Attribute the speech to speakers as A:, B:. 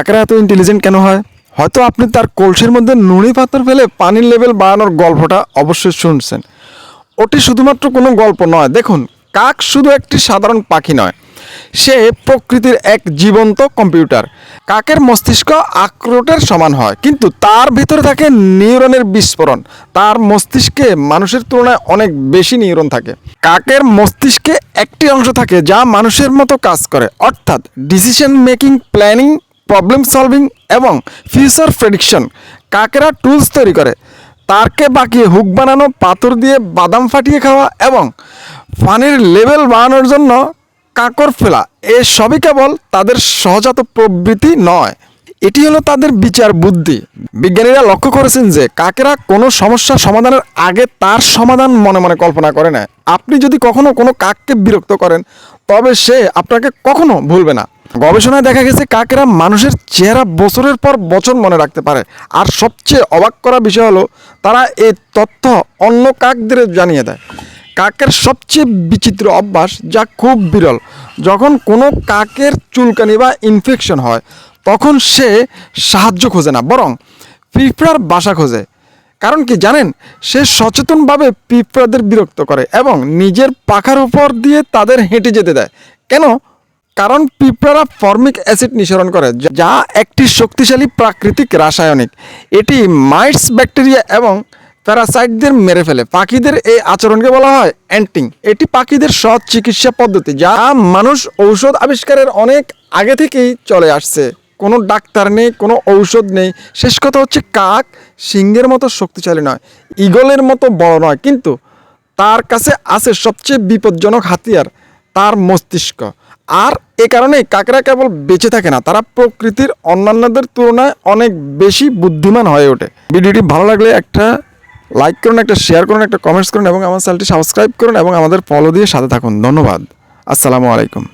A: কাকেরা এত ইন্টেলিজেন্ট কেন হয়? হয়তো আপনি তার কলসির মধ্যে নুড়ি পাথর ফেলে পানির লেভেল বাড়ানোর গল্পটা অবশ্যই শুনছেন। ওটি শুধুমাত্র কোনো গল্প নয়। দেখুন, কাক শুধু একটি সাধারণ পাখি নয়, সে প্রকৃতির এক জীবন্ত কম্পিউটার। কাকের মস্তিষ্ক আখরোটের সমান হয়, কিন্তু তার ভিতরে থাকে নিউরনের বিস্ফোরণ। তার মস্তিষ্কে মানুষের তুলনায় অনেক বেশি নিউরন থাকে। কাকের মস্তিষ্কে একটি অংশ থাকে যা মানুষের মতো কাজ করে, অর্থাৎ decision making, planning, problem solving এবং ফিউচার প্রেডিকশন। কাকেরা টুলস তৈরি করে, তারকে বাঁকিয়ে হুক বানানো, পাথর দিয়ে বাদাম ফাটিয়ে খাওয়া এবং পানির লেভেল বাড়ানোর জন্য কাঁকর ফেলা, সবই কেবল তাদের সহজাত প্রবৃত্তি নয়, এটি হলো তাদের বিচার বুদ্ধি। বিজ্ঞানীরা লক্ষ্য করেছেন যে কাকেরা কোনো সমস্যা সমাধানের আগে তার সমাধান মনে মনে কল্পনা করে না। আপনি যদি কখনো কোনো কাককে বিরক্ত করেন, তবে সে আপনাকে কখনো ভুলবে না। গবেষণায় দেখা গেছে কাকেরা মানুষের চেহারা বছরের পর বছর মনে রাখতে পারে। আর সবচেয়ে অবাক করা বিষয় হলো, তারা এই তথ্য অন্য কাকদের জানিয়ে দেয়। কাকের সবচেয়ে বিচিত্র অভ্যাস, যা খুব বিরল, যখন কোনো কাকের চুলকানি বা ইনফেকশন হয়, তখন সে সাহায্য খোঁজে না, বরং পিঁপড়ার বাসা খোঁজে। কারণ কি জানেন? সে সচেতনভাবে পিঁপড়াদের বিরক্ত করে এবং নিজের পাখার উপর দিয়ে তাদের হেঁটে যেতে দেয়। কেন? কারণ পিঁপড়ারা ফর্মিক অ্যাসিড নিঃসরণ করে, যা একটি শক্তিশালী প্রাকৃতিক রাসায়নিক। এটি মাইটস, ব্যাকটেরিয়া এবং প্যারাসাইটদের মেরে ফেলে। পাখিদের এই আচরণকে বলা হয় অ্যান্টিং। এটি পাখিদের সহজ চিকিৎসা পদ্ধতি, যা মানুষ ঔষধ আবিষ্কারের অনেক আগে থেকেই চলে আসছে। কোনো ডাক্তার নেই, কোনো ঔষধ নেই। শেষ কথা হচ্ছে, কাক সিংহের মতো শক্তিশালী নয়, ঈগলের মতো বড় নয়, কিন্তু তার কাছে আছে সবচেয়ে বিপজ্জনক হাতিয়ার, তার মস্তিষ্ক। আর এ কারণেই কাকেরা কেবল বেঁচে থাকে না, তারা প্রকৃতির অন্যান্যদের তুলনায় অনেক বেশি বুদ্ধিমান হয়ে ওঠে। ভিডিওটি ভালো লাগলে একটা লাইক করুন, একটা শেয়ার করুন, একটা কমেন্টস করুন এবং আমার চ্যানেলটি সাবস্ক্রাইব করুন এবং আমাদের ফলো দিয়ে সাথে থাকুন। ধন্যবাদ। আসসালামু আলাইকুম।